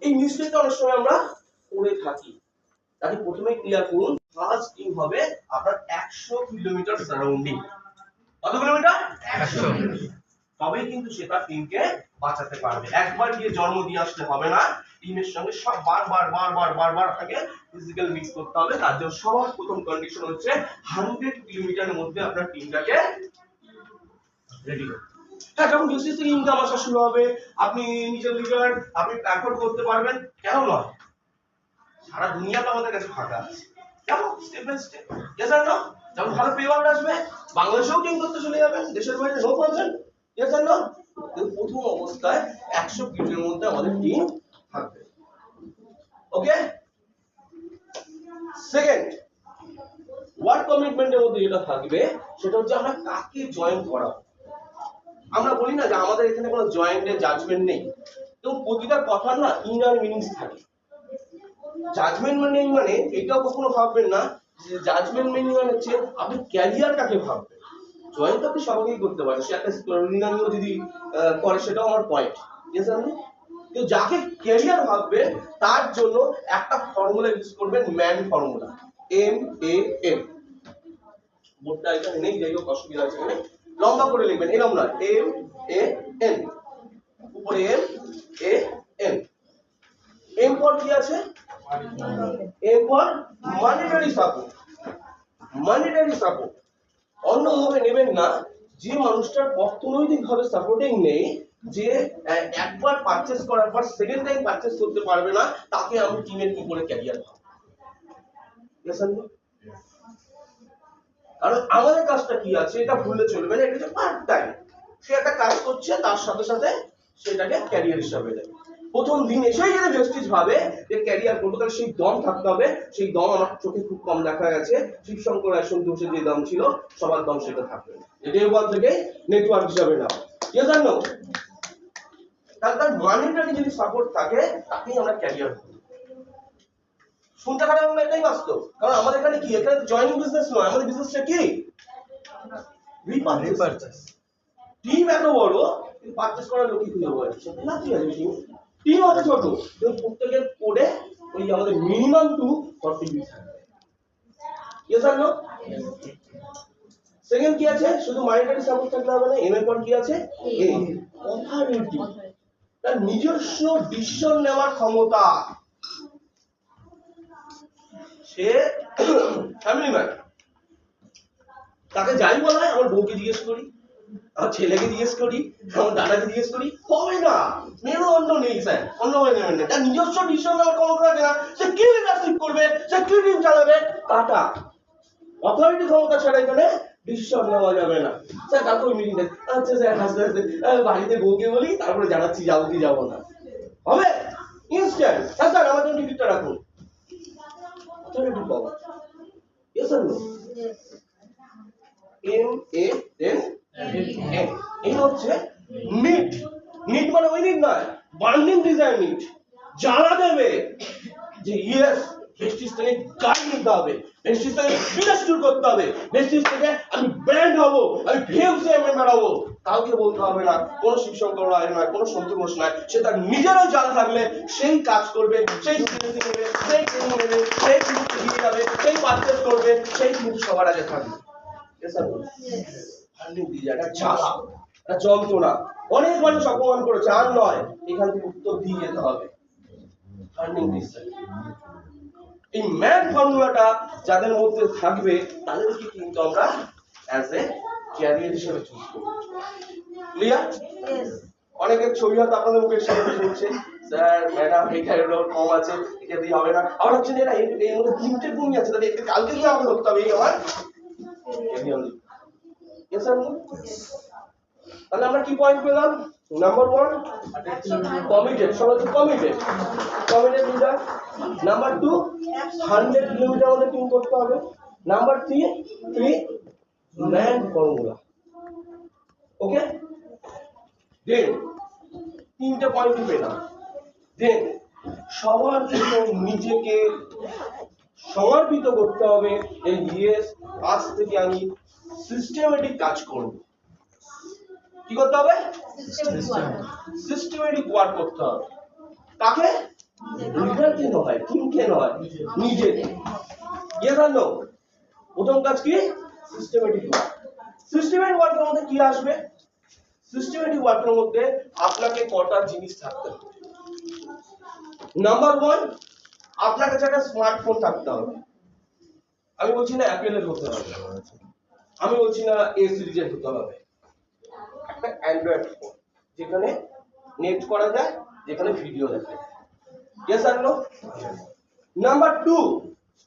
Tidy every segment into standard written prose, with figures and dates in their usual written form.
এই মিস্টেকটা অনেক সময় আমরা করে থাকি। তাহলে প্রথমে ক্লিয়ার করুন, ফার্স্ট টিম হবে আপনার 100 কিলোমিটার সারাউন্ডিং। কত কিলোমিটার? 100। তবেই কিন্তু সে তার টিমকে বাঁচাতে পারবে। একবার গিয়ে জন্ম দিয়ে আসলে হবে না, টিমের সঙ্গে সব বারবার আপনাকে ফিজিক্যাল মিক্স করতে হবে। তার জন্য সবার প্রথম কন্ডিশন হচ্ছে 100 কিলোমিটারের মধ্যে আপনার টিমটাকে রেডি করতে। হ্যাঁ, যখন বিজনেস থেকে ইনকাম আসা শুরু হবে, আপনি নিজের লিডার, আপনি অ্যাফোর্ড করতে পারবেন, কেন নয়? সারা দুনিয়া তো আমাদের কাছে ফাঁকা আছে। কেমন স্টেপ বাই স্টেপ, ইয়েস আর নো? যখন ভালো পেমেন্ট আসবে, বাংলাদেশেও টিম করতে চলে যাবেন, দেশের বাইরে নো প্রবলেম, ইয়েস আর নো? প্রথম অবস্থায় 100 কিলোর মধ্যে আমাদের টিম থাকবে। ওকে, সেকেন্ড ওয়ার্ক কমিটমেন্টের মধ্যে যেটা থাকবে সেটা হচ্ছে আমরা কাকে জয়েন করাবো। আমরা বলি না যে আমাদের এখানে কোনো জয়েন্টের জাজমেন্ট নেই, তো প্রতিটা কথার না ইনার মিনিংস থাকে। জাজমেন্ট মানে এটাও কখনো ভাববেন না যে জাজমেন্ট মিনিং হচ্ছে আপনি ক্যারিয়ার কাকে ভাববেন। জয়েন তো আপনি সবাইকেই করতে পারেন, সে একটা রিনামিও যদি করে সেটাও আমার পয়েন্ট, ঠিক আছে? কিন্তু যাকে ক্যারিয়ার ভাববেন তার জন্য একটা ফর্মুলা ইউজ করবেন, ম্যান ফর্মুলা, MAN। বোর্ডটা এখানে নেই, যাই হোক অসুবিধা আছে, এখানে লম্বা করে লিখবেন, এরকম না, MAN, উপরে MAN। এম ফর কি আছে? M for monetary support. Monetary support অন্যভাবে নেবেন না, যে মানুষটার অর্থনৈতিকভাবে সাপোর্টিং নেই, যে একবার পারচেজ করার পর সেকেন্ড টাইম পারচেজ করতে পারবে না, তাকে আমি টিমের কি করে ক্যারিয়ার পাবো? কারণ আমাদের কাজটা কি আছে এটা ভুললে চলবে না, এটা হচ্ছে পার্ট টাইম। সে একটা কাজ করছে, তার সাথে সাথে সেটাকে ক্যারিয়ার হিসাবে নেয়। প্রথম দিন এসেই যদি ভেস্টিজ ভাবে যে ক্যারিয়ার করবো, তাহলে সেই দম থাকতে হবে। সেই দম আমার চোখে খুব কম দেখা গেছে। শিবশঙ্কর আসন দোষে যে দম ছিল, সবার দম সেটা থাকবে না। এটা বল থেকে নেটওয়ার্ক হিসাবে না, ইয়েস আর নো? তার মানিটারি যদি সাপোর্ট থাকে, তাকেই আমরা ক্যারিয়ার করি। শুনতে খারাপ হলে এটাই বাস্তব, কারণ আমাদের এখানে কি, এখানে জয়েনিং বিজনেস নয়, আমাদের বিজনেসটা কি? রিপারচেজ। টিম এত বড়, কিন্তু পারচেজ করার লোকই খুঁজে পাওয়া যাচ্ছে না। কি আছে টিম? টিম অত ছোট, কিন্তু প্রত্যেকের কোডে ওই আমাদের মিনিমাম 240 পিস থাকবে, ইয়েস আর নো? সেকেন্ড কি আছে? শুধু মানিটারি সাপোর্ট থাকলে হবে না, এম এর পর কি আছে? এ, অথরিটি, তার নিজস্ব ডিসিশন নেওয়ার ক্ষমতা। সে ফ্যামিলি ম্যান, তাকে যাই বলা হয়, আমার বউকে জিজ্ঞেস করি, আমার ছেলেকে জিজ্ঞেস করি, আমার দাদাকে জিজ্ঞেস করি, হবে না, মেরুদণ্ড নেই স্যার, অন্যভাবে নেবেন না। তার নিজস্ব ডিসিশন নেওয়ার ক্ষমতা থাকে না, সে কি লিডারশিপ করবে, সে কি টিম চালাবে, কাটা। অথরিটি ক্ষমতা ছাড়া এখানে ডিসিশন নেওয়া যাবে না। স্যার কালকে ওই মিটিংটা, আচ্ছা স্যার হাসতে হাসতে বাড়িতে বউকে বলি, তারপরে জানাচ্ছি যাবো কি যাবো না, হবে ইনস্ট্যান্ট। হ্যাঁ স্যার আমার জন্য টিকিটটা রাখুন, অথরিটি পাওয়ার, ইয়েস আর নো? MAN, এই হচ্ছে নিড। নিড মানে ওই নিড নয়, বার্নিং ডিজায়ার নিড। জ্বালা দেবে যে ইয়েস, ভেস্টিজ থেকে গাড়ি নিতে হবে, ভেস্টিজ থেকে বিজনেস শুরু করতে হবে, ভেস্টিজ থেকে আমি ব্র্যান্ড হবো, আমি ভিএফসি মেম্বার হবো। কাউকে বলতে হবে না, কোনো শিবশঙ্কর রায় নয়, কোনো সন্তু ঘোষ নয়, সে তার নিজেরও জাল থাকলে সেই কাজ করবে, সেই সিরিয়াসলি নেবে, সেই ট্রেনিং নেবে, সেই কিন্তু এগিয়ে যাবে, সেই পারচেজ করবে, সেই কিন্তু সবার আগে থাকবে। যন্ত্রণা অনেক মানুষ অপমান করেছে, আর নয়, এখান থেকে উত্তর দিয়ে যেতে হবে। এই ম্যান ফর্মুলাটা যাদের মধ্যে থাকবে, তাদেরকে কিন্তু আমরা অ্যাজ এ ক্যারিয়ার হিসেবে চুজ করব। ক্লিয়ার? অনেকের ছবি হয়তো আপনাদের মুখের সামনে শুনছে, স্যার ম্যাডাম এখানে কম আছে, এটা দিয়ে হবে না। আবার হচ্ছে যে না, এর মধ্যে তিনটে গুণই আছে, তাহলে কালকে গিয়ে আমাকে ধরতে হবে, এই আমার ক্যারিয়ার। ইয়েস আর নো? তাহলে আমরা কি পয়েন্ট পেলাম? নাম্বার 1 কমিটেড, সবাই committed, committed leader. Number 2 100 kilometre আমাদের টিম করতে হবে। Number 3 man formula. Okay, then তিনটে পয়েন্ট পেলাম। দেন সবার জন্য নিজেকে সমর্পিত করতে হবে, এই ইয়েস আজ থেকে আমি সিস্টেমেটিক কাজ করব। কি করতে হবে? সিস্টেমেটিক ওয়ার্ক করতে হবে। কাকে? কাউকে নয়, টিমকে নয়, নিজেকে। ইয়েস আর নো? প্রথম কাজ কি? Systematic work. সিস্টেমেটিক ওয়ার্কের মধ্যে কি আসবে? সিস্টেমেটিক ওয়ার্কের মধ্যে আপনাকে কটা জিনিস থাকতে হবে। নাম্বার 1, আপনার কাছে একটা স্মার্টফোন থাকতে হবে। আমি বলছি না অ্যাপেলের হতে হবে, আমি বলছি না এ সিরিজের হতে হবে, একটা অ্যান্ড্রয়েড ফোন যেখানে নেট করা যায়, যেখানে ভিডিও দেখা যায়। ইয়েস আর নো? নাম্বার 2,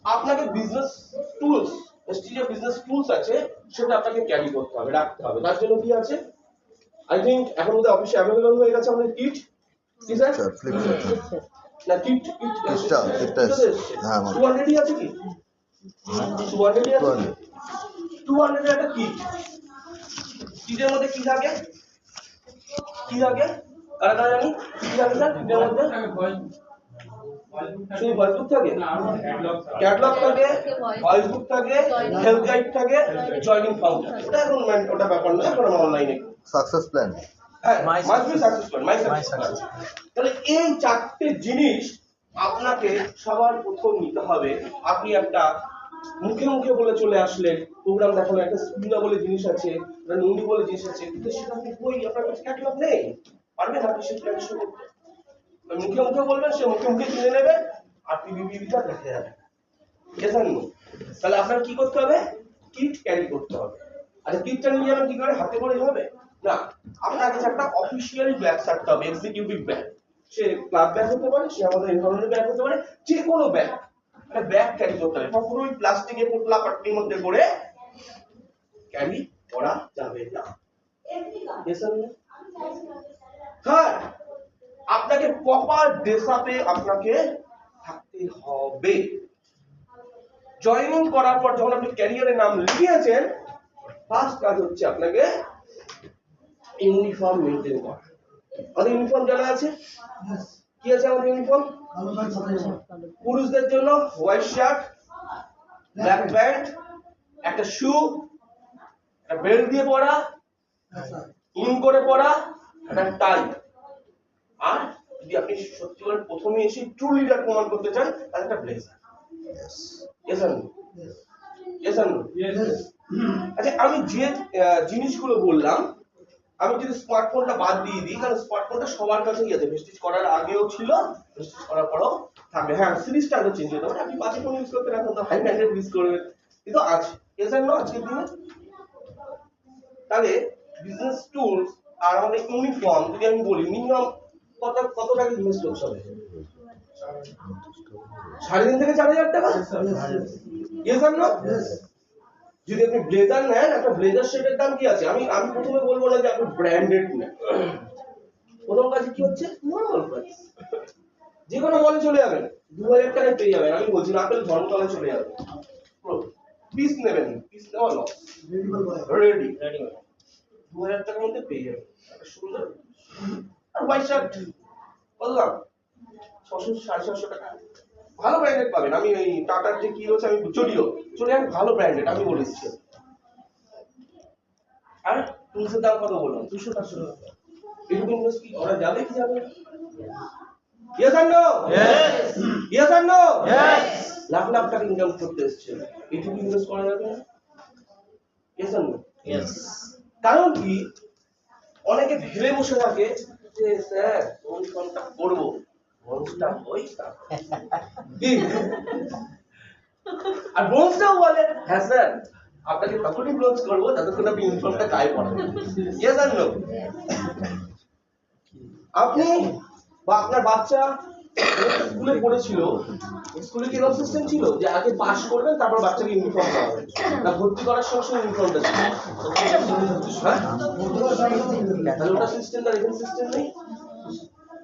আপনাকে বিজনেস টুলস, যে বিজনেস টুলস আছে সেটা আপনাকে ক্যারি করতে হবে, রাখতে হবে। তার জন্য কি আছে? আই থিংক এখন মধ্যে অফিসে অ্যাভেলেবল হয়ে গেছে আমাদের কিট। কি স্যার? না কিট কিটটা হ্যাঁ 200 আছে কি? 200 আছে? 200 এর একটা কিট। কিটের মধ্যে কি থাকে? কি থাকে? কারা জানি? কি থাকে স্যার কিটের মধ্যে? শুধু ভয়েস বুক থাকে? ক্যাটালগ থাকে, ভয়েস বুক থাকে, হেল্প গাইড থাকে, জয়েনিং ফর্ম থাকে। ওটা এখন ওটা ব্যাপার না, এখন আমরা অনলাইনে সাকসেস প্ল্যান। হ্যাঁ, must be success plan, my success plan. তাহলে এই চারটে জিনিস আপনাকে সবার প্রথম নিতে হবে। আপনি একটা মুখে মুখে বলে চলে আসলেন, প্রোগ্রাম দেখানো একটা স্পিনা বলে জিনিস আছে, একটা নন্দি বলে জিনিস আছে, কিন্তু সেটা আপনি বই আপনার কাছে ক্যাটালগ নেই, পারবেন আপনি সেই প্ল্যান শুরু করতে? মুখে মুখে বলবেন, সে মুখে মুখে কিনে নেবে, আর পিবিবিটা দেখে যাবে। তাহলে আপনার কি করতে হবে? কিট ক্যারি করতে হবে। আচ্ছা কিটটা নিয়ে যাবেন কি করে? হাতে করে হবে না, আপনার কাছে একটা অফিসিয়াল ব্যাগ থাকতে হবে, এক্সিকিউটিভ ব্যাগ। সে ক্লাব ব্যাগ হতে পারে, সে আমাদের ইনফরমেশন ব্যাগ হতে পারে, যে কোনো ব্যাগ। একটা ব্যাগ ক্যারি করতে হবে, কখনো ওই প্লাস্টিকের পোটলা পাট্টির মধ্যে করে ক্যারি করা যাবে না। হ্যাঁ, আপনাকে প্রপার ড্রেসআপে আপনাকে থাকতে হবে। জয়েনিং করার পর যখন আপনি ক্যারিয়ারে নাম লিখিয়েছেন, ফার্স্ট কাজ হচ্ছে আপনাকে ইউনিফর্ম মেইনটেইন করা। আমাদের ইউনিফর্ম জানা আছে? কি আছে আমাদের ইউনিফর্ম? পুরুষদের জন্য হোয়াইট শার্ট, ব্ল্যাক প্যান্ট, একটা শু, একটা বেল্ট দিয়ে পরা, ইন করে পরা, একটা টাই। আর যদি আপনি সত্যিকার প্রথমে এসে ট্রু লিডার প্রমাণ করতে চান, তাহলে একটা ব্লেজার। ইয়েস আর নো? ইয়েস আর নো? আচ্ছা আমি যে জিনিসগুলো বললাম, আমি যদি স্মার্টফোনটা বাদ দিয়ে দিই, কারণ স্মার্টফোনটা সবার কাছেই আছে, ভেস্টিজ করার আগেও ছিল, ভেস্টিজ করার পরেও থাকবে। হ্যাঁ, সিরিজটা আগে চেঞ্জ হতে পারে, আপনি বাজে ফোন ইউজ করতে রাখুন, তো হাই ব্র্যান্ডেড ইউজ করবেন, কিন্তু আছে। ইয়েস আর নো? আজকের দিনে তাহলে বিজনেস টুলস আর আমাদের ইউনিফর্ম যদি আমি বলি, মিনিমাম কত টাকা ইনভেস্ট করতে হবে? 3.5 থেকে 4,000 টাকা। ইয়েস আর নো? যদি আপনি ব্লেজার নেন, একটা ব্লেজার সেটের দাম কি আছে? আমি প্রথমে বলবো না যে আপনি ব্র্যান্ডেড নেন। প্রথম কাজে কি হচ্ছে? Normal price. যে কোনো মলে চলে যাবেন, 2000 টাকায় পেয়ে যাবেন। আমি বলছি না আপেল ধর্মতলায় চলে যাবেন, পিস নেবেন, পিস নেওয়া লস, রেডি 2000 টাকার মধ্যে পেয়ে যাবেন সুন্দর। আর হোয়াইট শার্ট কত দাম? 600-750 টাকা। ভালো ব্র্যান্ডেড পাবেন। আমি ওই টাটার যে কি রয়েছে, আমি চলিও ভালো ব্র্যান্ডেড, আমি বলে দিচ্ছি। আর টুলসের দাম কত বললাম? 200-400 টাকা। এটুকু ইনভেস্ট কি করা যাবে কি যাবে? ইয়েস আর নো? ইয়েস। ইয়েস আর নো? ইয়েস। লাখ লাখ টাকা ইনকাম করতে এসেছে, এটুকু ইনভেস্ট করা যাবে না? ইয়েস আর নো? ইয়েস। কারণ কি, অনেকে ভেবে বসে থাকে যে স্যার কোন ফোনটা করব, ব্রোঞ্জটা হই তা কি, আর ব্রোঞ্জটাও বলে হ্যাঁ স্যার আপনাকে তখনই ব্রোঞ্জ করব যতক্ষণ আপনি ইউনিফর্মটা গায়ে পরান। ইয়েস আর নো? আপনি বা আপনার বাচ্চা স্কুলে পড়েছিল, স্কুলে কি এরকম সিস্টেম ছিল যে আগে পাস করবেন তারপর বাচ্চাকে ইউনিফর্ম দেওয়া হবে, না ভর্তি করার সঙ্গে সঙ্গে ইউনিফর্মটা ছিল? হ্যাঁ, তাহলে ওটা সিস্টেম, তার এখানে সিস্টেম নেই।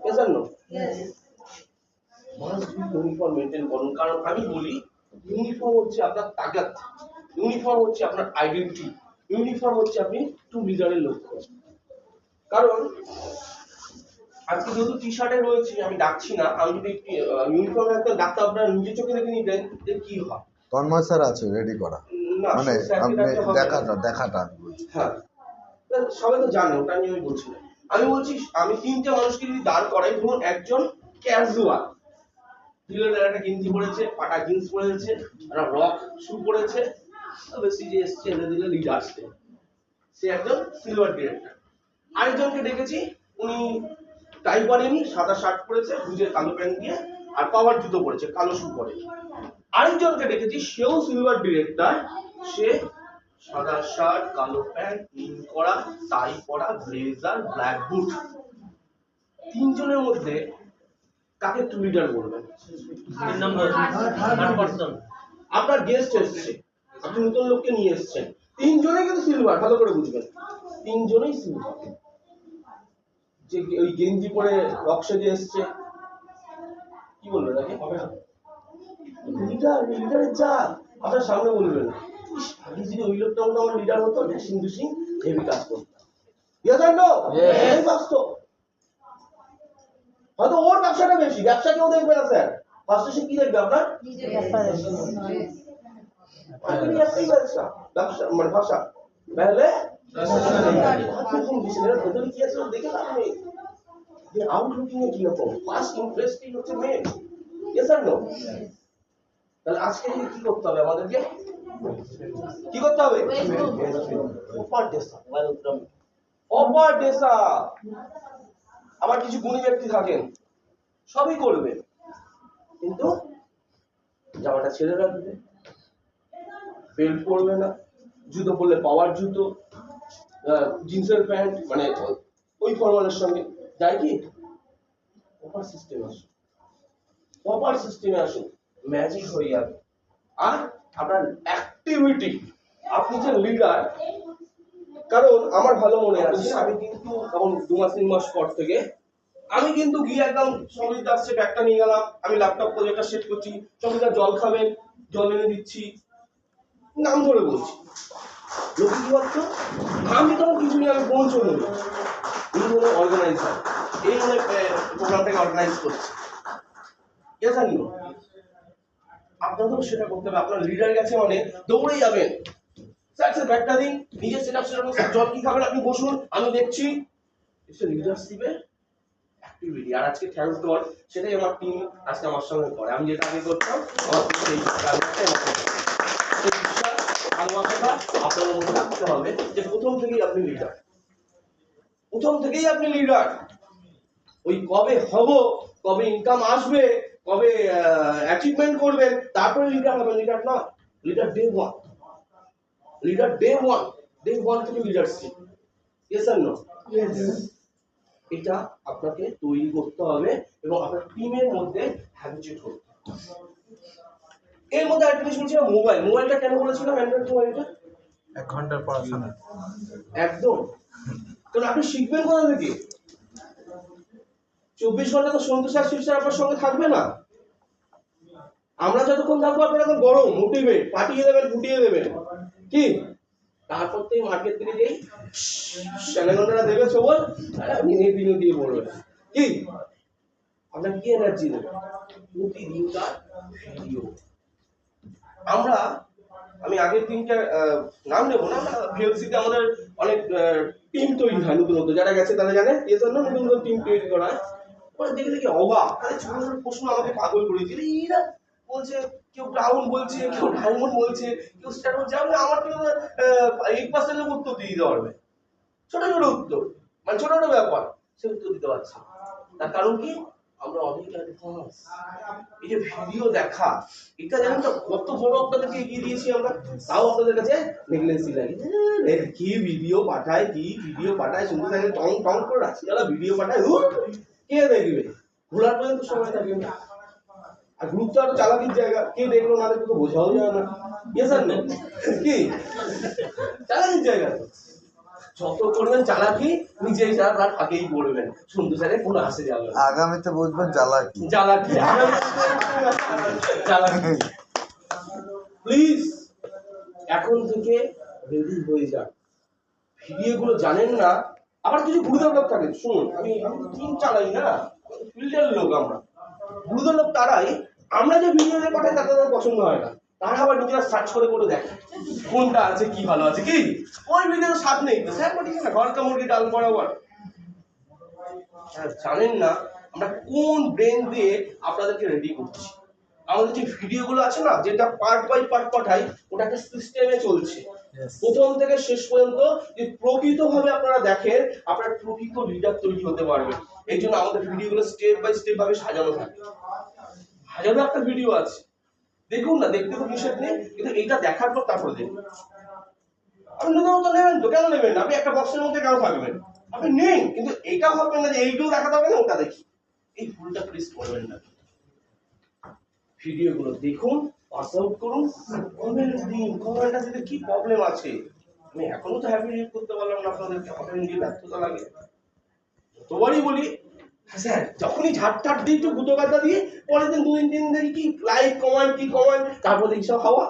ইয়েস আর no? Must be uniform maintain করুন। কারণ আমি বলি ইউনিফর্ম হচ্ছে আপনার তাকাত, ইউনিফর্ম হচ্ছে আপনার আইডেন্টিটি, ইউনিফর্ম হচ্ছে আপনি টু লিডারের লক্ষ্য। কারণ আজকে যেহেতু টি শার্টে রয়েছে, আমি ডাকছি না, আমি যদি ইউনিফর্ম একটা ডাক্তার আপনারা নিজে চোখে দেখে নিতেন যে কি হয়। তন্ময় স্যার আছে রেডি করা, মানে আপনি দেখাটা হ্যাঁ সবাই তো জানে, ওটা নিয়ে আমি বলছি না। আমি বলছি আমি 3টে মানুষকে যদি দাঁড় করাই, ধরুন একজন ক্যাজুয়াল, ছেলেটা একটা গেঞ্জি পরেছে, পাটা জিন্স পরেছে, একটা রক শু পরেছে, বেশি যে এসছে এনে দিলে লিড আসছে, সে একজন সিলভার ডিরেক্টর। আরেকজনকে ডেকেছি, উনি টাই পরেনি, সাদা শার্ট পরেছে, বুঝে কালো প্যান্ট দিয়ে, আর পাওয়ার জুতো পরেছে, কালো শু পরে। আরেকজনকে ডেকেছি, সেও সিলভার ডিরেক্টর, সে সাদা শার্ট, কালো প্যান্ট, পিন করা, টাই পরা, ব্লেজার, ব্ল্যাক বুট। তিনজনের মধ্যে কাকে টু লিডার বলবেন? 3 নম্বর থার্ড পারসন। আপনার গেস্ট এসেছে, আপনি নতুন লোককে নিয়ে এসেছেন, তিনজনেই কিন্তু সিলভার, ভালো করে বুঝবেন, তিনজনেই সিলভার। যে ওই গেঞ্জি পরে রক সেজে এসছে, কি বলবে তাকে? লিডার, লিডারের যা আপনার সামনে বলবেন, ইস, আগে যদি ওই লোকটা হতো আমার লিডার হতো, ড্যাশিং ডুশিং হেভি কাজ করতো। Yes or no? এই বাস্তব। হয়তো ওর ব্যবসাটা বেশি, ব্যবসা কেউ দেখবে না স্যার, ফার্স্টে সে কি দেখবে আপনার? আপনি একটাই ব্যবসা, ব্যবসা মানে ভাষা, তাহলে আপনি কোন বিষয়ে ভেতরে কি আছে দেখে লাভ নেই। যে আউটলুকিং এ কি রকম, ফার্স্ট ইন্টারেস্টিং হচ্ছে মেন। Yes or no? তাহলে আজকে কি করতে হবে আমাদেরকে? কি করতে হবে? অপার ডেসা, অপার ডেসা। আবার কিছু গুণী ব্যক্তি থাকেন, সবই করবে, কিন্তু জামাটা ছেড়ে রাখবে, বেল্ট পরবে না, জুতো পরলে পাওয়ার জুতো, জিন্সের প্যান্ট, মানে ওই ফরমালের সঙ্গে যায় কি? প্রপার সিস্টেম আসুন, প্রপার সিস্টেমে আসুন, ম্যাজিক হয়ে যাবে। আর আপনার অ্যাক্টিভিটি, আপনি যে লিডার, কারণ আমার ভালো মনে আছে, আমি কিন্তু তখন 2 মাস পর থেকে আমি কিন্তু গিয়ে একদম সঙ্গীত আসছে, ব্যাগটা নিয়ে গেলাম, আমি ল্যাপটপ প্রজেক্টটা সেট করছি, সঙ্গীতা জল খাবেন, জল এনে দিচ্ছি, নাম ধরে বলছি। লোকে কি ভাবতো, আমি তখন কিছু নিয়ে আমি পৌঁছবো না, এই হলো অর্গানাইজার, এই হলো প্রোগ্রামটাকে অর্গানাইজ করছে। কে জানি আপনাদেরও সেটা করতে হবে। আপনার লিডার গেছে মানে দৌড়ে যাবেন, স্যার স্যার ব্যাগটা দিন, নিজের সেটআপ সেটা জল কি খাবেন আপনি বসুন, আমি দেখছি। এটা লিডারশিপের অ্যাক্টিভিটি। আর আজকে থ্যাঙ্কস গড, সেটাই আমার টিম আজকে আমার সঙ্গে করে। আমি যেটা আগে করতাম, আমার সেই কাজটাই আমার বিশ্বাস, ভালোবাসাটা আপনাদের মধ্যে রাখতে হবে যে প্রথম থেকেই আপনি লিডার, প্রথম থেকেই আপনি লিডার। ওই কবে হব, কবে ইনকাম আসবে, কবে অ্যাচিভমেন্ট করবেন, তারপরে লিডার হবেন, লিডার না। Leader day one, leader day one, day one থেকে লিডারশিপ। ইয়েস আর নো? এটা আপনাকে তৈরি করতে হবে এবং আপনার টিমের মধ্যে হ্যাবিচুয়েট করতে হবে। এর মধ্যে একটা জিনিস বলছিলাম, মোবাইল, মোবাইলটা কেন বলেছিলাম অ্যান্ড্রয়েড মোবাইলটা? 1 ঘন্টার পড়াশোনা। একদম। কারণ আপনি শিখবেন কোথা থেকে? 24 ঘন্টা তো সন্তোষ আর শিবসার আপনার সঙ্গে থাকবে না। আমরা যতক্ষণ থাকবো আপনারা এখন গরম মোটিভেট, পাঠিয়ে দেবেন, ফুটিয়ে দেবেন, কি? তারপর থেকে মার্কেট থেকে যেই স্যানেগন্ডারা দেবে সবল, মিনিট দিনে দিয়ে পড়বে, কি? আপনার কি এনার্জি দেবে? প্রতিদিনকার ভিডিও। আমি আগের দিনটা নাম নেবো না, ভিএলসিতে আমাদের অনেক টিম তৈরি হয় নতুন নতুন, যারা গেছে তারা জানে, এই জন্য নতুন নতুন টিম তৈরি করা হয়। পরে দেখে দেখি অবাক, তাহলে ছোট ছোট প্রশ্ন আমাকে পাগল করে দিল। এরা বলছে, কেউ ব্রাউন বলছে, কেউ ডায়মন্ড বলছে, কেউ স্টার বলছে, আমি আমার কেউ 8% উত্তর দিয়ে দিতে পারবে, ছোট ছোট উত্তর, মানে ছোট ছোট ব্যাপার, সে উত্তর দিতে পারছে। তার কারণ কি? আমরা অনেক অ্যাডভান্স। এই যে ভিডিও দেখা, এটা জানেন তো কত বড় আপনাদেরকে এগিয়ে দিয়েছি আমরা, তাও আপনাদের কাছে নেগলেন্সি লাগে। কি ভিডিও পাঠায়, কি ভিডিও পাঠায়, শুনতে থাকে টং টং করে রাখছি, যারা ভিডিও পাঠায় কে দেখবে, ঘোরার পর্যন্ত সময় থাকে না। আর গ্রুপটা আরো চালাকির জায়গা, কে দেখলো না দেখলো তো বোঝাও যায় না। ইয়েস আর নো? কি চালাকির জায়গা? যত করবেন চালাকি, নিজেই স্যার আর ফাঁকেই পড়বেন, শুনতে স্যারের ফোন আসে যাবে, আগামীতে বুঝবেন চালাকি। চালাকি, চালাকি। প্লিজ এখন থেকে রেডি হয়ে যান। ভিডিওগুলো জানেন না, আবার কিছু গুরুদেব লোক থাকে, শুনুন, আমি টিম চালাই না, ফিল্ডের লোক আমরা, গুরুদেব লোক তারাই, আমরা যে ভিডিও পাঠাই তাদের পছন্দ হয় না, তারা আবার নিজেরা সার্চ করে করে দেখে কোনটা আছে, কি ভালো আছে, কি ওই ভিডিও স্বাদ নেই তো স্যার, ঠিক না, ঘরকা মুরগি ডাল বরাবর। জানেন না আমরা কোন ব্রেন দিয়ে আপনাদেরকে রেডি করছি। আমাদের যে ভিডিওগুলো আছে না, যেটা পার্ট বাই পার্ট পাঠাই, ওটা একটা সিস্টেমে চলছে। প্রথম থেকে শেষ পর্যন্ত যে প্রকৃতভাবে আপনারা দেখেন, আপনার প্রকৃত লিডার তৈরি হতে পারবেন। এই জন্য আমাদের ভিডিওগুলো স্টেপ বাই স্টেপ ভাবে সাজানো থাকে। হাজারো একটা ভিডিও আছে, দেখুন না, দেখতে তো নিষেধ নেই, কিন্তু এটা দেখার পর তারপরে দেখুন। আপনি নতুন মতো নেবেন তো, কেন নেবেন? আপনি একটা বক্সের মধ্যে কেন থাকবেন? আপনি নেন, কিন্তু এটা ভাববেন না যে এইটাও দেখাতে হবে না, ওটা দেখি। এই ভুলটা প্লিজ করবেন না। ভিডিওগুলো দেখুন, পাস আউট করুন, কমেন্ট দিন। কমেন্টটা দিতে কি প্রবলেম আছে? আমি এখনো তো হ্যাপি রিড করতে পারলাম না আপনাদেরকে, কমেন্ট দিয়ে ব্যর্থতা লাগে। যতবারই বলি, হ্যাঁ স্যার, যখনই ঝাড় দিই একটু গুতো গাদা দিয়ে, পরের দিন 2-3 দিন দেখি কি লাইক কমেন্ট, কি কমেন্ট, তারপর দেখি সব হাওয়া।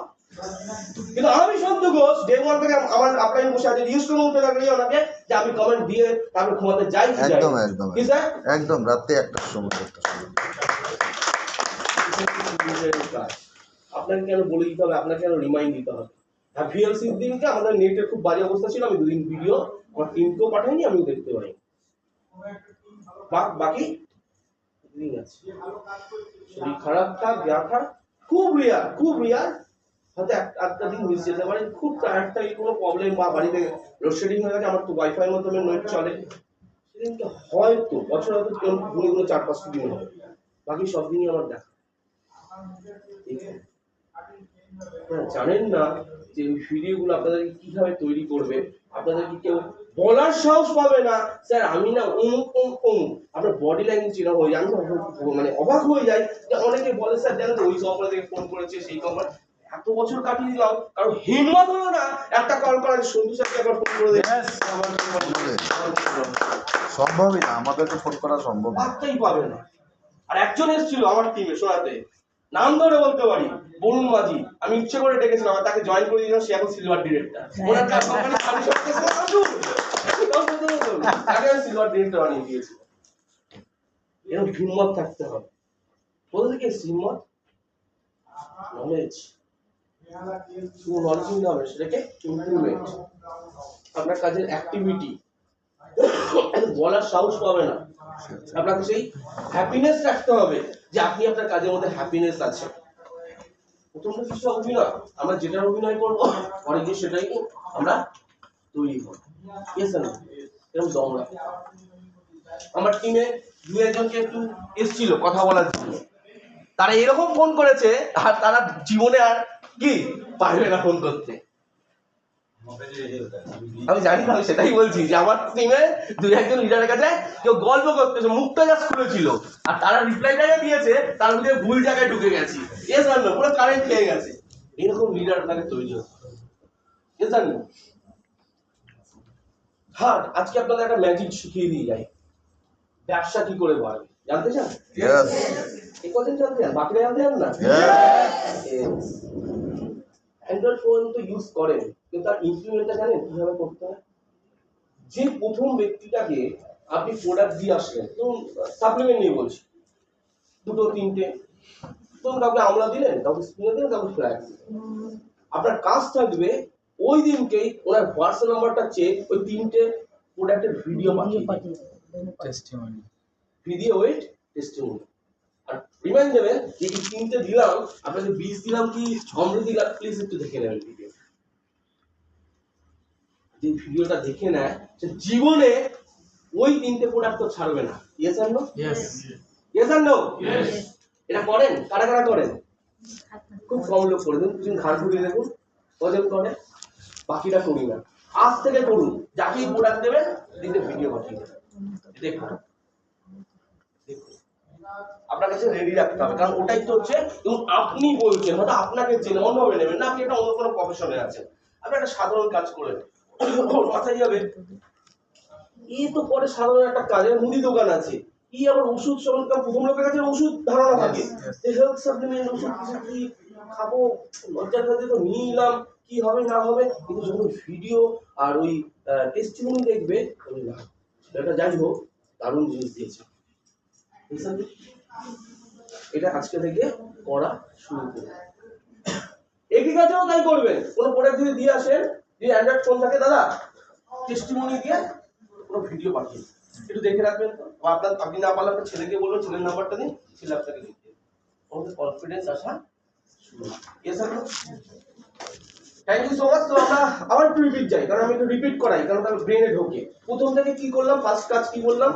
কিন্তু আমি সন্তু ঘোষ ডে ওয়ান থেকে আমার আপলাইন বসে আছে, ইউজ করে উঠতে থাকলে ওনাকে যে আমি কমেন্ট দিয়ে তারপর ঘুমাতে যাই। একদম একদম কি স্যার? একদম রাতে 1টার সময় আপনাকে কেন বলে দিতে হবে, আপনাকে কেন রিমাইন্ড দিতে হবে? আর ভিএলসির দিনকে আমাদের নেটের খুব বাজে অবস্থা ছিল, আমি 2 দিন ভিডিও আমার টিমকেও পাঠাইনি, আমিও দেখতে পাই। বাকি দিন আছে, শরীর খারাপ থাক, যা থাক, খুব রিয়ার হয়তো একটা দিন মিস যেতে পারে। খুব টায়ার্ড থাকি, কোনো প্রবলেম, বা বাড়িতে লোডশেডিং হয়ে গেছে, আমার তো ওয়াইফাই এর মাধ্যমে নেট চলে, সেদিনকে হয়তো বছর হয়তো 4-5 দিন হবে। বাকি সব দিনই আমার দেখা। আপনারা জানেন না যে ওই ভিডিওগুলো আপনাদেরকে কিভাবে তৈরি করবে। আপনাদেরকে কেউ বলার সাহস পাবে না, স্যার আমি না অমুক অমুক অমুক। আপনার বডি ল্যাঙ্গুয়েজ যেটা হয়ে যায়, আমি মানে অবাক হয়ে যাই যে অনেকে বলে স্যার জানেন তো ওই কোম্পানি থেকে ফোন করেছে, সেই কোম্পানি। এত বছর কাটিয়ে দিলাম, কারণ হিম্মত হলো না একটা কল করার, সন্ধু স্যারকে একবার ফোন করে দেয়। সম্ভবই না, আমাদেরকে ফোন করা সম্ভব না। ভাবতেই পাবে না। আর একজন এসেছিল আমার টিমে শোনাতে, নাম ধরে বলতে পারি, বরুণ মাঝি। আমি ইচ্ছে করে ডেকেছিলাম, তাকে জয়েন করে দিলাম, সে এখন সিলভার ডিরেক্টর। ওনার কাছে কোম্পানি সার্ভিস তাকে আমি সিলভার ডিরেক্টর বানিয়ে দিয়েছি। এরকম হিম্মত থাকতে হবে। কোথা থেকে হিম্মত? নলেজ। শুধু নলেজ নিতে হবে, সেটাকে ইমপ্লিমেন্ট। আপনার কাজের অ্যাক্টিভিটি বলার সাহস পাবে না। আপনাকে সেই হ্যাপিনেস রাখতে হবে যে আপনি আপনার কাজের মধ্যে হ্যাপিনেস আছে। প্রথমটা কিছু অভিনয়, আমরা যেটার অভিনয় করবো পরে গিয়ে সেটাই আমরা তৈরি করবো। এরকম দম রাখতে হবে। আমার টিমে 2-1জনকে একটু এসেছিল কথা বলার জন্য, তারা এরকম ফোন করেছে আর তারা জীবনে আর কি পারবে না ফোন করতে। আমি জানি না, আমি সেটাই বলছি যে আমার টিমে 2-1জন লিডারের কাছে কেউ গল্প করতেছে, মুখটা জাস্ট খুলেছিল, আর তারা রিপ্লাইটা দিয়েছে তার মধ্যে ভুল জায়গায় ঢুকে গেছি। এস আর পুরো কারেন্ট খেয়ে গেছে। এরকম লিডার আপনাকে তৈরি হতে হবে। এস আর হ্যাঁ, আজকে আপনাদের একটা ম্যাজিক শিখিয়ে দিয়ে যাই, ব্যবসা কি করে বাড়বে। জানতে চান? এই কথা জানতে চান? বাকিরা জানতে চান না? অ্যান্ড্রয়েড ফোন তো ইউজ করেন, কিন্তু তার ইমপ্লিমেন্টটা জানেন কিভাবে করতে হয়? যে প্রথম ব্যক্তিটাকে আপনি প্রোডাক্ট দিয়ে আসলেন, ধরুন সাপ্লিমেন্ট নিয়ে বলছি, 2-3টে, ধরুন কাউকে আমলা দিলেন, কাউকে স্পিনার দিলেন, কাউকে ফ্ল্যাগ দিলেন। আপনার কাজ থাকবে ওই দিনকেই ওনার হোয়াটসঅ্যাপ নাম্বারটা চেক, ওই 3টে প্রোডাক্টের ভিডিও পাঠিয়ে টেস্টিমনি, ভিডিও উইথ টেস্টিমনি। আর রিমাইন্ড দেবেন যে এই 3টে দিলাম, আপনাকে 20 দিলাম কি অমৃত দিলাম, প্লিজ একটু দেখে নেবেন ভিডিও। যে ভিডিওটা দেখে নেয় সে জীবনে ওই 3টে প্রোডাক্ট তো ছাড়বে না। ইয়েস আর নো? ইয়েস আর নো? এটা করেন? কারা কারা করেন? খুব কম লোক করে। দেখুন ঘাড় ঘুরিয়ে দেখুন কজন করে, বাকিটা করি না। আজ থেকে করুন, যাকেই প্রোডাক্ট দেবেন দিতে ভিডিও পাঠিয়ে দেবেন। দেখুন আপনার কাছে রেডি রাখতে হবে, কারণ ওটাই তো হচ্ছে, এবং আপনি বলছেন হয়তো আপনাকে চেনে, অন্যভাবে নেবেন না, আপনি একটা অন্য কোনো প্রফেশনে আছেন, আপনি একটা সাধারণ কাজ করেন, মাথায় যাবে এই তো পরে সাধারণ একটা কাজের মুদি দোকান আছে, কি আবার ওষুধ সম্বন্ধে প্রথম লোকের কাছে ওষুধ ধারণা থাকে, হেলথ সাপ্লিমেন্ট ওষুধ কিছু কি খাবো, লজ্জার কাছে তো নিয়ে নিলাম, কি হবে না হবে। কিন্তু যখন ভিডিও আর ওই টেস্টিমনি দেখবে, না এটা যাই হোক দারুণ জিনিস দিয়েছে। এটা আজকে থেকে করা শুরু করুন। এগ্রিকালচারও তাই করবেন। কোনো প্রোডাক্ট যদি দিয়ে আসেন, যদি অ্যান্ড্রয়েড ফোন থাকে, দাদা টেস্টিমনি দিয়ে কোনো ভিডিও পাঠিয়ে একটু দেখে রাখবেন তো, বা আপনি না পারলে আপনার ছেলেকে বলুন, ছেলের নাম্বারটা দিন, ছেলে আপনাকে লিখে দেবে। আমাদের কনফিডেন্স আসা শুরু। Yes sir. Thank you so much. তো আমরা আবার একটু রিপিট যাই, কারণ আমি একটু রিপিট করাই, কারণ তার ব্রেনে ঢোকে। প্রথম থেকে কি করলাম? ফার্স্ট কাজ কি বললাম?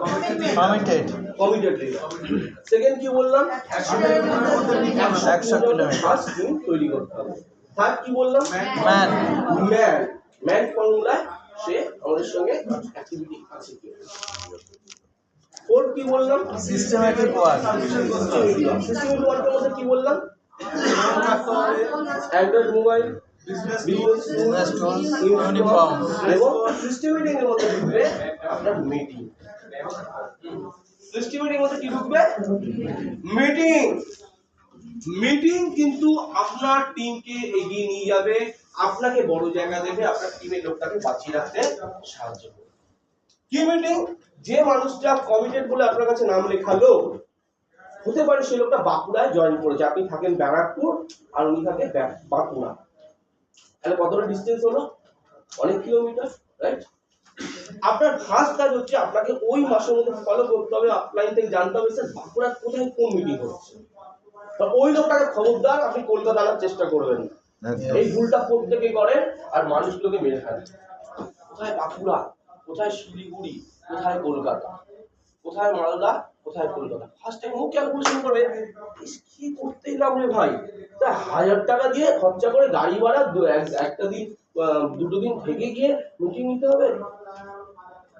কমিটেড। Committed leader. সেকেন্ড কি বললাম? 100 কিলোমিটার ফার্স্ট টিম তৈরি করতে হবে। থার্ড কি বললাম? ম্যান। ম্যান। ম্যান ফর্মুলা সে আমাদের সঙ্গে অ্যাক্টিভিটি আছে কি। ফোর্থ কি বললাম? Systematic work. সিস্টেমেটিক ওয়ার্কের মধ্যে কি বললাম? Android mobile, business tools, uniform, এবং সিস্টেমেটিক এর মধ্যে ঢুকবে আপনার মিটিং। সিস্টেমেটিক এর মধ্যে কি ঢুকবে? মিটিং। মিটিং কিন্তু আপনার টিমকে এগিয়ে নিয়ে যাবে, আপনাকে বড় জায়গা দেবে, আপনার টিমের লোকটাকে বাঁচিয়ে রাখতে সাহায্য করবে। কি মিটিং? যে মানুষটা কমিটেড বলে আপনার কাছে নাম লেখালো, হতে পারে সেই লোকটা বাঁকুড়ায় জয়েন করেছে, আপনি থাকেন ব্যারাকপুর আর উনি থাকে বাঁকুড়া, তাহলে কতটা ডিস্টেন্স হলো? অনেক কিলোমিটার, রাইট? আপনার ফার্স্ট কাজ হচ্ছে আপনাকে ওই মাসের মধ্যে ফলো করতে হবে, অফলাইন থেকে জানতে হবে স্যার বাঁকুড়ার কোথায় কোন মিটিং হচ্ছে। ওই লোকটাকে খবরদার আপনি কলকাতা আনার চেষ্টা করবেন না। এই ভুলটা প্রত্যেকে করেন আর মানুষগুলোকে মেরে ফেলেন। কোথায় বাঁকুড়া, কোথায় শিলিগুড়ি, কোথায় কলকাতা, কোথায় মালদা, কোথায় কলকাতা, ফার্স্ট টাইম ও ক্যালকুলেশন করবে কি করতে এলাম রে ভাই। তা 1000 টাকা দিয়ে খরচা করে গাড়ি ভাড়া একটা দিন দুটো দিন থেকে গিয়ে মিটিং নিতে হবে,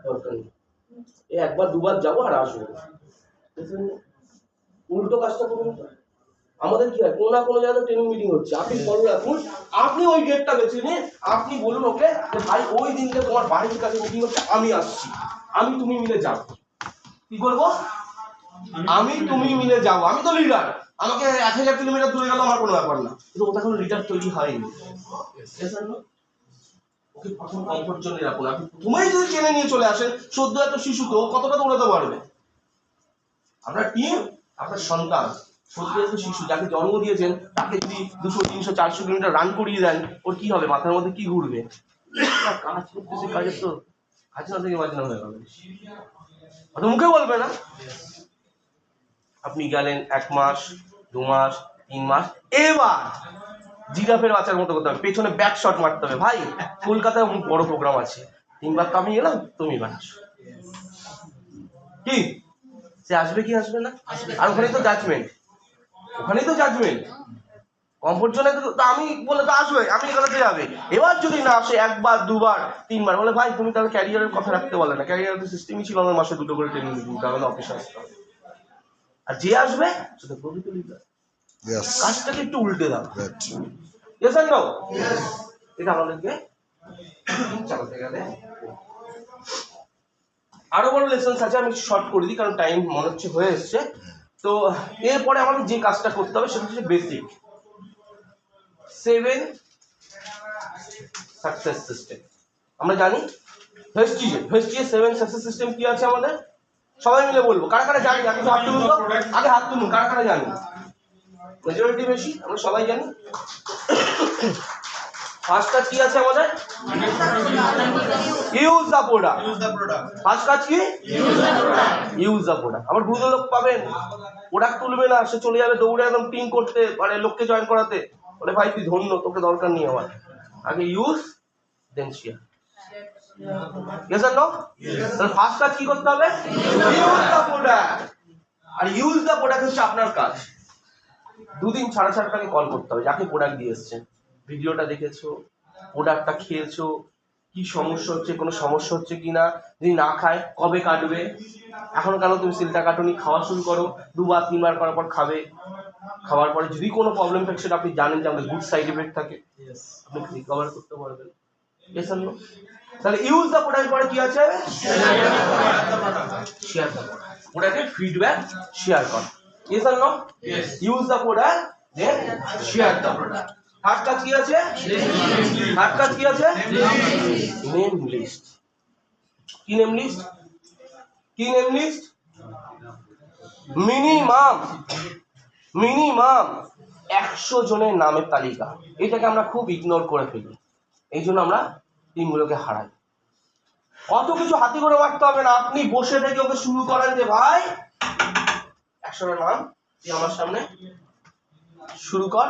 দরকার নেই। এই একবার দুবার যাবো আর আসবো। উল্টো কাজটা করুন। আমাদের কি হয়, কোনো না কোনো জায়গায় ট্রেনিং মিটিং হচ্ছে, আপনি ফলো রাখুন, আপনি ওই ডেটটা বেছে নিন, আপনি বলুন ওকে যে ভাই ওই দিনকে তোমার বাড়ির কাছে মিটিং হচ্ছে, আমি আসছি, আমি তুমি মিলে যাবো। কি করবো? আমি তুমি মিলে যাবো। আমি তো লিডার, আমাকে 1000 কিলোমিটার দূরে গেল আমার কোনো ব্যাপার না, কিন্তু ওটা কোনো লিডার তৈরি হয়নি। ওকে প্রথম কমফোর্ট জোনে রাখুন। আপনি প্রথমেই যদি টেনে নিয়ে চলে আসেন, সদ্য এত শিশু তো কতটা দৌড়াতে পারবে? আপনার টিম, আপনার সন্তান, সদ্য এত শিশু যাকে জন্ম দিয়েছেন, তাকে যদি 200, 300, 400 কিলোমিটার রান করিয়ে দেন, ওর কি হবে? মাথার মধ্যে কি ঘুরবে? কাজ করতেছে, কাজের তো খাজনা থেকে বাজনা হয়ে গেল, অত মুখে বলবে না। আপনি গেলেন 1 মাস, 2 মাস, 3 মাস, এবার জিরাফের বাচ্চার মতো করতে হবে, পেছনে ব্যাক শট মারতে হবে। ভাই কলকাতায় বড় প্রোগ্রাম আছে, 3 বার তো আমি গেলাম, তুমি বানাস কি? সে আসবে কি আসবে না? আর ওখানেই তো জাজমেন্ট, ওখানেই তো জাজমেন্ট। কমফোর্ট জোনে তো আমি বলে তো আসবে, আমি এখানে যাবে। এবার যদি না আসে 1 বার 2 বার 3 বার, বলে ভাই তুমি তাহলে ক্যারিয়ারের কথা রাখতে বলে না, ক্যারিয়ারের তো সিস্টেমই ছিল আমার মাসে 2টো করে ট্রেনিং দিতে, তাহলে অফিসে আসতে হবে। আর যে আসবে সেটা প্রকৃত লিডার। কাজটাকে একটু উল্টে দাও। ইয়েস আর নো? এটা আমাদেরকে চালাতে গেলে আরো বড় লেসন্স আছে, আমি শর্ট করে দিই কারণ টাইম মনে হচ্ছে হয়ে এসছে। তো এরপরে আমাদের যে কাজটা করতে হবে সেটা হচ্ছে বেসিক 7 সাকসেস সিস্টেম। আমরা জানি ভেস্টিজে 7 সাকসেস সিস্টেম কি আছে আমাদের, সবাই মিলে বলবো। কারা কারা জানি? আগে হাত তুলুন তো, আগে হাত তুলুন কারা কারা জানি। মেজরিটি বেশি, আমরা সবাই জানি। ফার্স্ট কাজ কি আছে আমাদের? Use the product. ফার্স্ট কাজ কি? Use the product. আমার গুরুত্ব লোক পাবেন, প্রোডাক্ট তুলবে না, সে চলে যাবে দৌড়ে একদম টিম করতে, মানে লোককে জয়েন করাতে, বলে ভাই তুই ধন্য, তোকে দরকার নেই আমার। আগে ইউজ দেন শেয়ার। ইয়েস আর নো? তাহলে ফার্স্ট কাজ কি করতে হবে? Use the product. আর ইউজ দ্য প্রোডাক্ট হচ্ছে আপনার কাজ। 2 দিন ছাড়া ছাড়া তাকে কল করতে হবে, যাকে প্রোডাক্ট দিয়ে এসছেন, ভিডিওটা দেখেছো, প্রোডাক্টটা খেয়েছো, কি সমস্যা হচ্ছে, কোনো সমস্যা হচ্ছে কিনা, যদি না খায় কবে কাটবে, এখনো কেন তুমি সিলটা কাটুনি, খাওয়া শুরু করো, 2 বার 3 বার করার পর খাবে, খাওয়ার পরে যদি কোনো প্রবলেম থাকে সেটা আপনি জানেন যে আমাদের গুড সাইড এফেক্ট থাকে, আপনি রিকভার করতে পারবেন। ইয়েস আর নো? তাহলে ইউজ দ্য প্রোডাক্ট পরে কি আছে? Share the product. প্রোডাক্টের ফিডব্যাক শেয়ার কর। ইয়েস আর no? Use the product then share the product. Third কাজ কি আছে? থার্ড কাজ কি আছে? Name list. কি নেম লিস্ট? কি নেম লিস্ট? মিনিমাম 100 জনের নামের তালিকা। এটাকে আমরা খুব ইগনোর করে ফেলি, এই জন্য আমরা টিমগুলোকে হারাই। অত কিছু হাতে করে মারতে হবে না, আপনি বসে থেকে ওকে শুরু করেন যে ভাই 100টা নাম তুই আমার সামনে শুরু কর,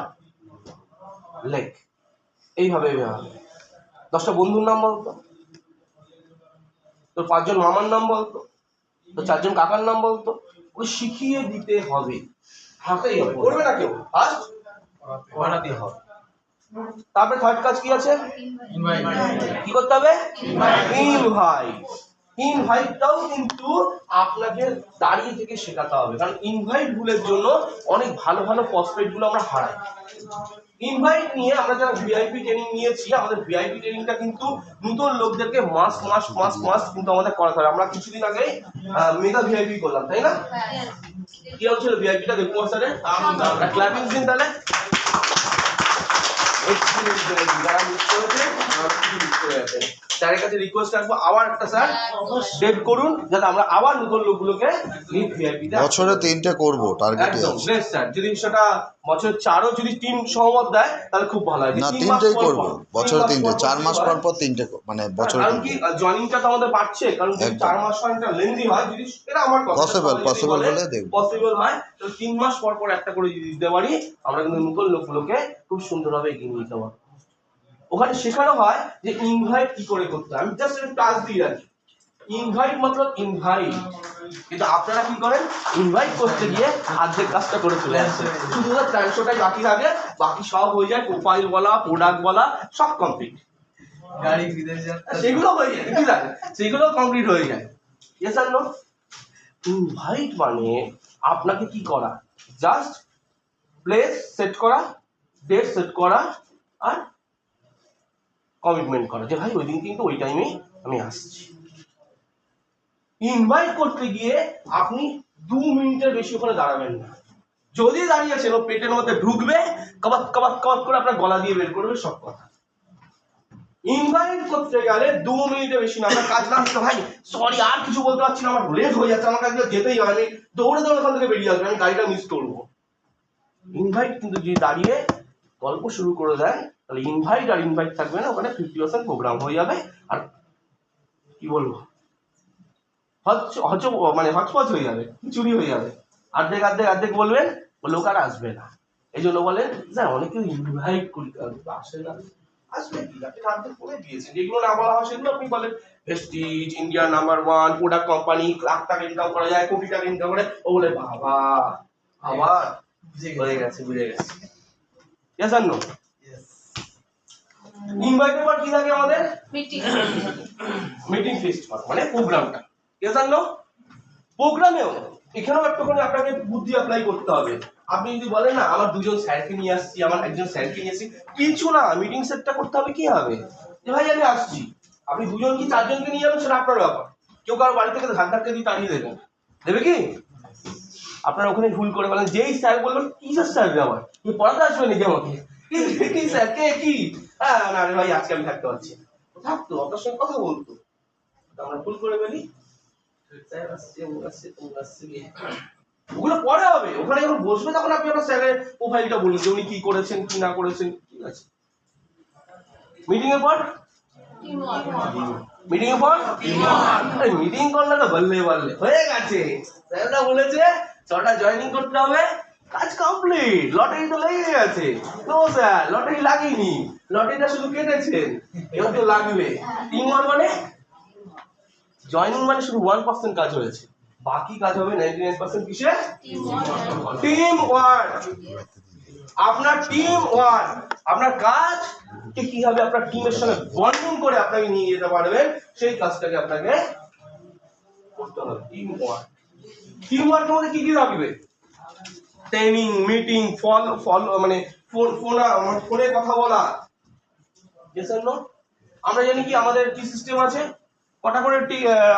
লেখ। এইভাবে 10টা বন্ধুর নাম বলতো, তোর 5 জন মামার নাম বলতো, তোর 4 জন কাকার নাম বলতো। ওই শিখিয়ে দিতে হবে, হাতেই হবে, করবে না কেউ, ফার্স্ট বানাতে হবে। তারপরে থার্ড কাজ কি আছে, কি করতে হবে, ইনভাইট। ইনভাইটটাও কিন্তু আপনাকে দাঁড়িয়ে থেকে শেখাতে হবে, কারণ ইনভাইট ভুলের জন্য অনেক ভালো ভালো প্রসপেক্ট গুলো আমরা হারাই। ইনভাইট নিয়ে আমরা যারা ভিআইপি ট্রেনিং নিয়েছি, আমাদের ভিআইপি ট্রেনিংটা কিন্তু নতুন লোকদেরকে মাস কিন্তু আমাদের করাতে হবে। আমরা কিছুদিন আগে মেগা ভিআইপি করলাম, তাই না? কি হচ্ছিল ভিআইপিটা দেখবো স্যারের ক্ল্যাপিং দিন তাহলে। যারা মিস করেছে স্যারের কাছে রিকোয়েস্ট রাখবো আবার একটা স্যার ডেট করুন, যাতে আমরা আবার নতুন লোকগুলোকে ভিআইপিতে বছরে 3টে করব টার্গেটই একদম। আছে। বেশ স্যার, যদি সেটা বছর 4ও যদি টিম সহমত দেয় তাহলে খুব ভালো হয়। না 3 মাস 3টেই পর করব, পর, বছরে 3 3টে, মাস 4 মাস হয়। পর 3টে মানে বছরে কারণ কি 3টে। জয়েনিংটা তো আমাদের বাড়ছে, কারণ যদি একদম। 4 মাস হয় একটা লেন্দি হয়, যদি এটা আমার কথা Possible হলে দেখব। পসিবল হয় তো 3 মাস পর পর একটা করে যদি দিতে পারি, আমরা কিন্তু নতুন লোকগুলোকে খুব সুন্দরভাবে এগিয়ে নিতে পারবো। ওখানে শেখানো হয় যে ইনভাইট কি করে করতে হয়। আমি জাস্ট একটা টাচ দিয়ে রাখি, ইনভাইট মতলব ইনভাইট, কিন্তু আপনারা কি করেন, ইনভাইট করতে গিয়ে অর্ধেক কাজটা করে চলে আসে, শুধু 300টাই বাকি থাকে, বাকি সব হয়ে যায়, প্রোফাইল বলা, প্রোডাক্ট বলা, সব কমপ্লিট। গাড়ি বিদেশ যাত্রা সেগুলো হয়ে যায়, ঠিক আছে, সেগুলো কমপ্লিট হয়ে যায়। ইয়েস আর নো? ইনভাইট মানে আপনাকে কি করা, জাস্ট প্লেস সেট করা, ডেট সেট করা, আর কমিটমেন্ট করা যে ভাই ওই দিন কিন্তু ওই টাইমেই আমি আসছি। ইনভাইট করতে গিয়ে আপনি 2 মিনিটের বেশি ওখানে দাঁড়াবেন না। যদি দাঁড়িয়েছেন ও পেটের মধ্যে ঢুকবে, কবাত কবাত কবাত করে আপনার গলা দিয়ে বের করবে সব কথা। ইনভাইট করতে গেলে 2 মিনিটের বেশি না। আপনার কাজ না হচ্ছে ভাই সরি আর কিছু বলতে পারছি না, আমার লেট হয়ে যাচ্ছে, আমার কাছে যেতেই হবে, আমি দৌড়ে দৌড়ে ওখান থেকে বেরিয়ে আসবো, আমি গাড়িটা মিস করবো। ইনভাইট কিন্তু যদি দাঁড়িয়ে গল্প শুরু করে দেয়, তাহলে ইনভাইট আর ইনভাইট থাকবে না, ওখানে 50% প্রোগ্রাম হয়ে যাবে। আর কি বলবো, মানে হচপচ হয়ে যাবে, চুরি হয়ে যাবে, অর্ধেক বলবেন, লোক আর আসবে না। এই জন্য বলেন স্যার অনেকে ইনভাইট করি আসে না, আসবে কি, আপনি অর্ধেক করে দিয়েছেন। যেগুলো না বলা হয় সেগুলো আপনি বলেন Vestige, India number 1 product company, lakh টাকা ইনকাম করা যায়, কোটি টাকা ইনকাম করে, ও বলে বাবা আবার হয়ে গেছে, বুঝে গেছে। ইয়েস আর নো? ইনভাইটের পর কি থাকে আমাদের, মিটিং ফিক্সড করা, মানে প্রোগ্রামটা। ইয়েস আর নো? প্রোগ্রামেও এখানেও একটুখানি আপনাকে বুদ্ধি অ্যাপ্লাই করতে হবে। আপনি যদি বলেন না আমার 2 জন স্যারকে নিয়ে আসছি, আমার একজন স্যারকে নিয়ে আসছি, কিছু না, মিটিং সেটটা করতে হবে কি হবে যে ভাই আমি আসছি, আপনি 2 জন কি 4 জনকে নিয়ে যাবেন সেটা আপনার ব্যাপার। কেউ কারো বাড়ি থেকে ধাক্কা দিয়ে তাড়িয়ে দেবেন, দেবে কি? আপনারা ওখানে ভুল করে বলেন, যেই স্যার বলবেন কি স্যার আমার কি পড়াতে আসবে নাকি আমাকে, কি স্যার কে কি, না রে ভাই আজকে আমি থাকতে পারছি না, থাকতো আপনার সঙ্গে কথা বলতো, আমরা ভুল করে ফেলি। ওগুলো পরে হবে, ওখানে যখন বসবে তখন আপনি আপনার স্যারের প্রোফাইলটা বলুন যে উনি কি করেছেন কি না করেছেন, ঠিক আছে। মিটিং এর পর মিটিং করলে তো বললে হয়ে গেছে, স্যাররা বলেছে 6টা জয়েনিং করতে হবে, কাজ কমপ্লিট, লটারি তো লেগে গেছে। নো স্যার লটারি লাগেনি, লটারিটা শুধু কেটেছেন, এবার তো লাগবে। টিম ওয়ার্ক মানে জয়েনিং মানে শুধু 1% কাজ হয়েছে, বাকি কাজ হবে 99% কিসে, টিম ওয়ার্ক। আপনার টিম ওয়ার্ক, আপনার কাজ কিভাবে আপনার টিমের সঙ্গে বন্ডিং করে আপনাকে নিয়ে যেতে পারবেন, সেই কাজটাকে আপনাকে করতে হবে। টিম ওয়ার্ক, টিম ওয়ার্কের মধ্যে কি কি থাকবে, ট্রেনিং, মিটিং, মানে ফোনে কথা বলা। Yes or no? আমরা জানি কি আমাদের কি সিস্টেম আছে, কটা করে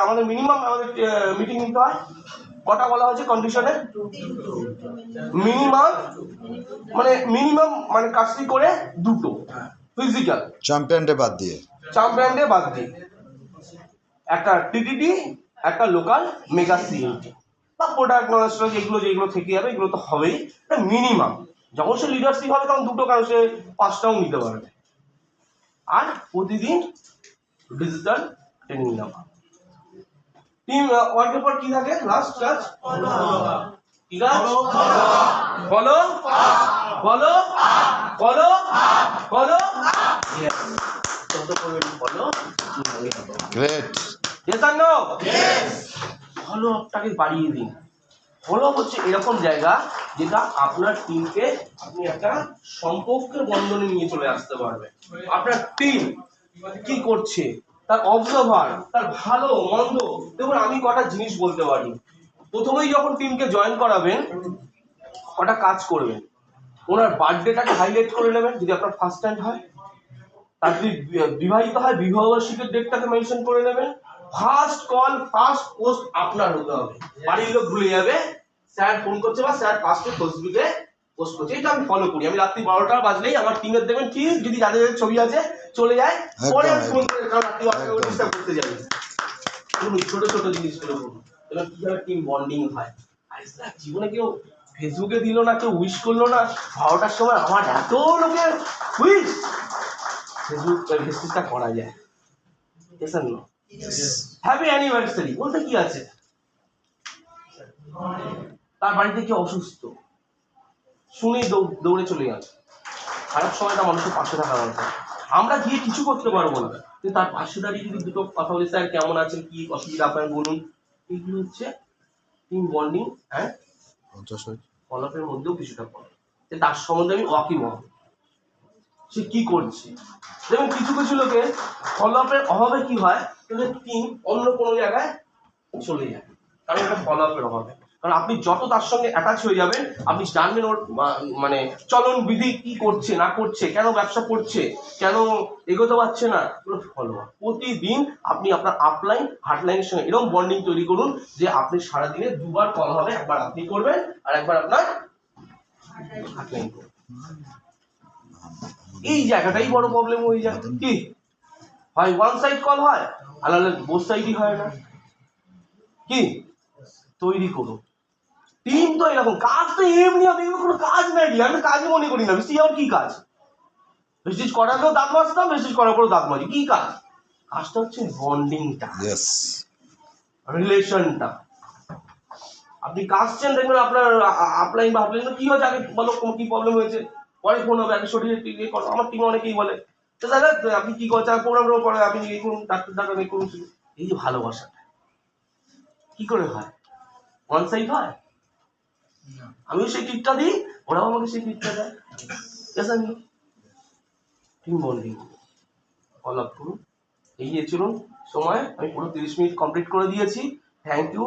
আমাদের মিনিমাম আমাদের মিটিং নিতে হয়, কটা বলা হয়েছে কন্ডিশনে, মিনিমাম মানে কাজটি করে 2টো ফিজিক্যাল, চ্যাম্পিয়ন ডে বাদ দিয়ে, একটা টিটিটি, একটা লোকাল মেগা সিএলটি বা প্রোডাক্ট নলেজ, যেগুলো থেকে যাবে এগুলো তো হবেই মিনিমাম। যখন সে লিডারশিপ হবে তখন 2টো, কারণ সে 5টাও নিতে পারবে। আর প্রতিদিন ডিজিটাল ট্রেনিং নেওয়া। টিম ওয়ার্কের পর কি থাকে লাস্ট কাজ? কি কাজ? বলো বলো বলো বলো বলো। Great. Yes or no? Follow আপটাকে বাড়িয়ে দিন। ফলো আপ হচ্ছে এরকম জায়গা যেটা আপনার টিমকে আপনি একটা সম্পর্কের বন্ধনে নিয়ে চলে আসতে পারবে। আপনার টিম কি করছে, তার অবজারভার, তার ভালো মন্দ। দেখুন আমি কটা জিনিস বলতে পারি। প্রথমেই যখন টিমকে জয়েন করাবেন কটা কাজ করবেন। ওনার বার্থডেটাকে হাইলাইট করে নেবেন যদি আপনার ফার্স্ট টাইম হয়। তার যদি বিবাহিত হয় বিবাহ বার্ষিকীর ডেটটাকে মেনশন করে নেবেন। ফার্স্ট কল ফার্স্ট পোস্ট আপনার হতে হবে। বাড়ির লোক ভুলে যাবে স্যার ফোন করছে বা স্যার ফার্স্টে ফেসবুকে পোস্ট করছে। এটা আমি ফলো করি। আমি রাত্রি 12টা বাজলেই আমার টিমের দেখবেন ঠিক যদি যাদের যাদের ছবি আছে চলে যায়, পরে আমি ফোন করে কারণ রাত্রি 12টা ডিস্টার্ব করতে যাবে। ছোট ছোট জিনিসগুলো করুন এবার কিভাবে টিম বন্ডিং হয়। জীবনে কেউ ফেসবুকে দিল না, কেউ উইশ করলো না, 12টার সময় আমার এত লোকের উইশ ফেসবুকটা করা যায়। এসেন না হ্যাপি অ্যানিভার্সারি বলতে কি আছে? তার বাড়িতে কেউ অসুস্থ শুনেই দৌড়ে চলে গেল। খারাপ সময়টা মানুষের পাশে থাকা দরকার। আমরা গিয়ে কিছু করতে পারবো না, কিন্তু তার পাশে দাঁড়িয়ে যদি দুটো কথা বলি, স্যার কেমন আছেন, কি অসুবিধা আপনার বলুন, এইগুলো হচ্ছে টিম বন্ডিং। হ্যাঁ, ফলোআপের মধ্যেও কিছুটা পড়ে যে তার সম্বন্ধে আমি ওয়াকিবহাল, সে কি করছে। যেমন কিছু কিছু লোকে ফলোআপের অভাবে কি হয়, টিম অন্য কোনো জায়গায় চলে যায়, কারণ এটা ফলোআপের অভাবে। কারণ আপনি যত তার সঙ্গে অ্যাটাচ হয়ে যাবেন, আপনি জানবেন ওর মানে চলন বিধি কি করছে না করছে, কেন ব্যবসা করছে, কেন এগোতে পারছে না। ফলোআপ প্রতিদিন আপনি আপনার আপলাইন হার্ডলাইনের সঙ্গে এরকম বন্ডিং তৈরি করুন যে আপনি সারাদিনে দুবার কল হবে, একবার আপনি করবেন আর একবার আপনার হার্ডলাইন করবেন। এই জায়গাটাই বড় প্রবলেম হয়ে যায়। কি হয় ওয়ান সাইড কল হয়, আর বোথ সাইডই হয় না। কি তৈরি করুন টিম। তো এরকম কাজ তো এমনি হবে, এগুলো কোনো কাজ নাই। আমি কাজই মনে করি না। বেশি আর কি কাজ? বেশিজ করাতেও দাঁত মাজতাম, বেশিজ করার পরেও দাঁত মাজি। কি কাজ? কাজটা হচ্ছে বন্ডিংটা, রিলেশনটা। আপনি কাজছেন দেখবেন আপনার আপলাইন বা আপলাইন কি হয়েছে, আগে বলো কি প্রবলেম হয়েছে, পরে ফোন হবে। আগে সঠিক আমার টিমে অনেকেই বলে দাদা আপনি কি করছেন, প্রোগ্রাম পরে আপনি এই করুন, ডাক্তার ডাক্তার এই করুন। এই যে ভালোবাসাটা কি করে হয়? ওয়ান সাইড হয়? আমিও সেই টিপটা দিই, ওরাও আমাকে সেই টিপটা দেয়। টিম বন্ডিং ফলো আপ করুন। এই যে চলুন সময় আমি পুরো 30 মিনিট কমপ্লিট করে দিয়েছি। Thank you.